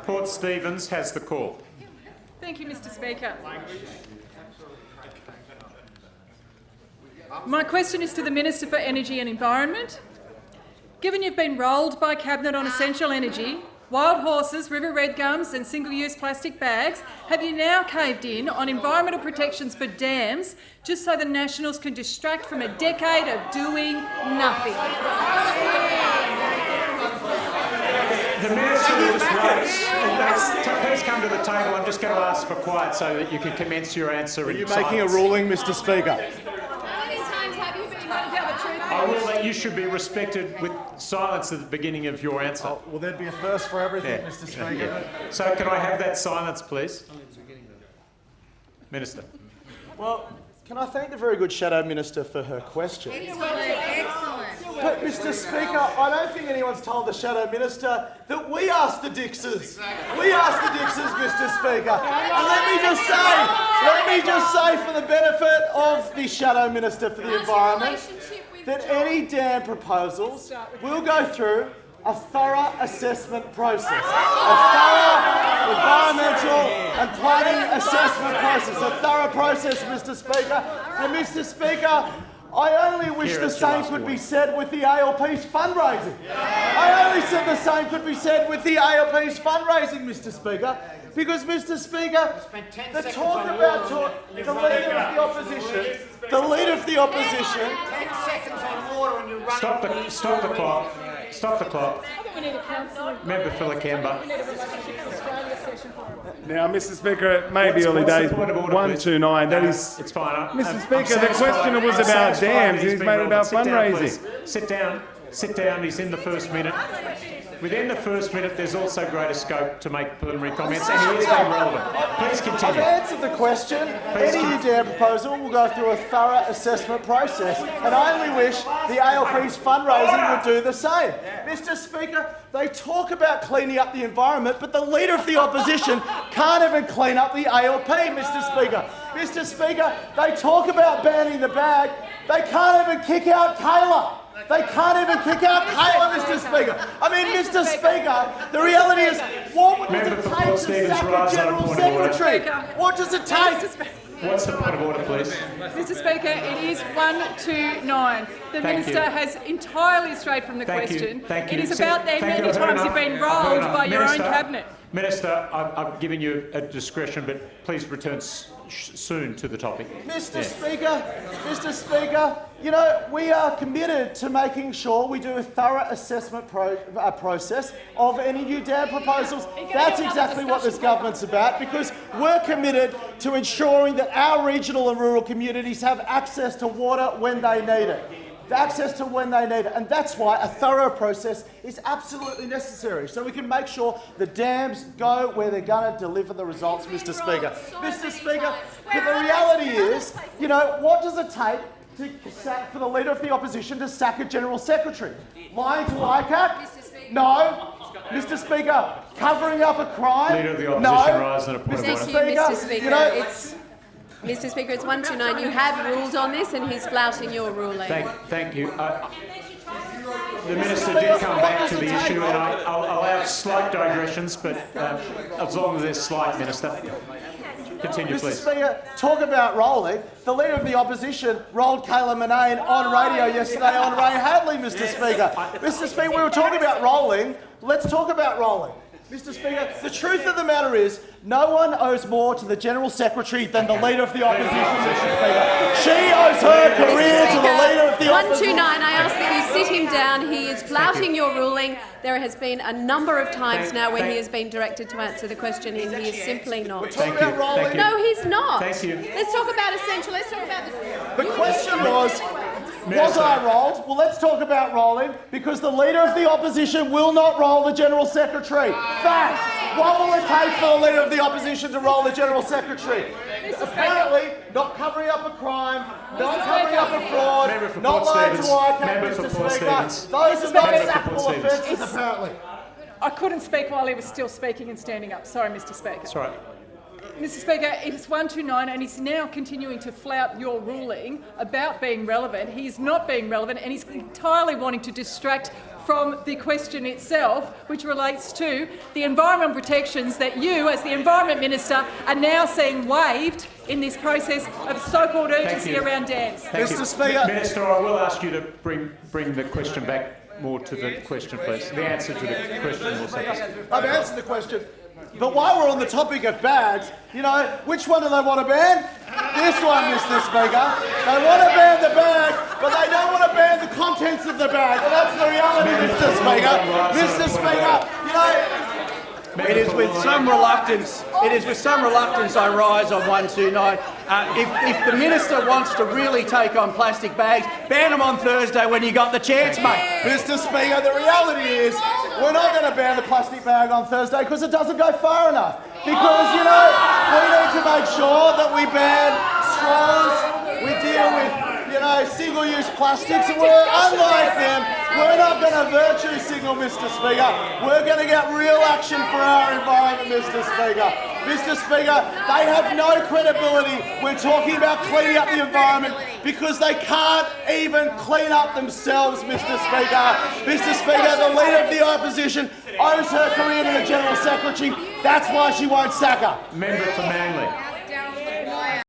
Port Stephens has the call. Thank you, Mr Speaker. My question is to the Minister for Energy and Environment. Given you've been rolled by Cabinet on essential energy, wild horses, river red gums and single-use plastic bags, have you now caved in on environmental protections for dams just so the Nationals can distract from a decade of doing nothing? The Minister will please come to the table. I'm just going to ask for quiet so that you can commence your answer. Are you making a ruling, Mr Speaker? How many times have you been told the truth? I will that you should be respected with silence at the beginning of your answer. Oh, well, there'd be a first for everything, Mr Speaker. Yeah. So can I have that silence, please? Minister. Well, can I thank the very good Shadow Minister for her question? Excellent. But, Mr Speaker, I don't think anyone's told the Shadow Minister that we asked the Dixers. We asked the Dixers, Mr Speaker. And let me just say for the benefit of the Shadow Minister for the Environment, that any dam proposals will go through a thorough assessment process. A thorough environmental and planning assessment process. A thorough process, Mr Speaker. And Mr Speaker, I only wish the same could be said with the ALP's fundraising. I only said the same could be said with the ALP's fundraising, Mr Speaker, because, Mr Speaker, the talk about the Leader of the Opposition, the Leader of the Opposition... 10 seconds on water and you run... Stop the clock. Stop the clock. Member for Lakemba. Now, Mr Speaker, it may be early days, but 129, that is... It's fine. Mr Speaker, the question was about dams, and he's made it about fundraising. Sit down. Sit down. He's in the first minute. Within the first minute, there's also greater scope to make preliminary comments, and he is being relevant. Please I've continue. answered the question. Any new dam proposal will go through a thorough assessment process, and I only wish the ALP's fundraising would do the same. Mr Speaker, they talk about cleaning up the environment, but the Leader of the Opposition can't even clean up the ALP, Mr Speaker. Mr Speaker, they talk about banning the bag, they can't even kick out Kayla. They can't even kick out Kayla, Mr Speaker. I mean, Mr Speaker, the reality is, what does it take to sack a General Secretary? What does it take? What's the point of order, please? Mr Speaker, it is 129. The Minister has entirely strayed from the question. Thank you. It is about the many times you've been rolled by your own Cabinet. Minister, I've given you a discretion, but please return soon to the topic. Mr Speaker, you know, we are committed to making sure we do a thorough assessment process of any new dam proposals. That's exactly what this government's about, because we're committed to ensuring that our regional and rural communities have access to water when they need it. And that's why a thorough process is absolutely necessary, so we can make sure the dams go where they're going to deliver the results, Mr Speaker. Mr Speaker, but the reality is, you know, what does it take for the Leader of the Opposition to sack a General Secretary? Lying to ICAC? No. Mr Speaker, covering up a crime? Leader of the Opposition, rise and a point of order. Thank you, Mr Speaker. You know, Mr Speaker, it's 129. You have ruled on this and he's flouting your ruling. Thank you. The Minister did come back to the issue, and I'll allow slight digressions, but as long as there's slight, Minister. Continue, please. Mr Speaker, talk about rolling. The Leader of the Opposition rolled Kayla Manane on radio yesterday on Ray Hadley, Mr Speaker. Mr Speaker, we were talking about rolling. Let's talk about rolling. Mr Speaker, the truth of the matter is, no one owes more to the General Secretary than the Leader of the Opposition, Mr Speaker. She owes her career to the Leader of the Opposition. 129, I ask that you sit him down. He is flouting your ruling. There has been a number of times now when he has been directed to answer the question and he is simply not. Thank you. No, he's not. Thank you. Let's talk about essential. Let's talk about the question was I rolled? Well, let's talk about rolling, because the Leader of the Opposition will not roll the General Secretary. Fact. What will it take for the Leader of the Opposition to roll the General Secretary? Apparently, not covering up a crime, not covering up a fraud, not lying to ICAC, Mr Speaker. Those are not sackable offences, apparently. I couldn't speak while he was still speaking and standing up. Sorry, Mr Speaker. That's right. Mr Speaker, it's 129 and he's now continuing to flout your ruling about being relevant. He's not being relevant and he's entirely wanting to distract from the question itself, which relates to the environmental protections that you, as the Environment Minister, are now seeing waived in this process of so-called urgency around dams. Mr. Speaker. Minister, I will ask you to bring the question back more to the question, please. The answer to the question also. I've answered the question. But while we're on the topic of bags, you know, which one do they want to ban? This one, Mr. Speaker. They want to ban the bag, but they don't want to ban the contents of the bag. And that's the reality, Mr. Speaker. Mr. Speaker, you know, It is with some reluctance. I rise on 129. If the minister wants to really take on plastic bags, ban them on Thursday when you got the chance, mate. Mr. Speaker, the reality is we're not going to ban the plastic bag on Thursday because it doesn't go far enough. Because, you know, we need to make sure that we ban straws, we deal with, you know, single-use plastics, and unlike them, we're not going to virtue signal, Mr. Speaker. We're going to get real action for our environment, Mr. Speaker. Mr. Speaker, they have no credibility when talking about cleaning up the environment because they can't even clean up themselves, Mr. Speaker. Mr. Speaker, the Leader of the Opposition owes her career to the General Secretary. That's why she won't sack her. Member for Manly.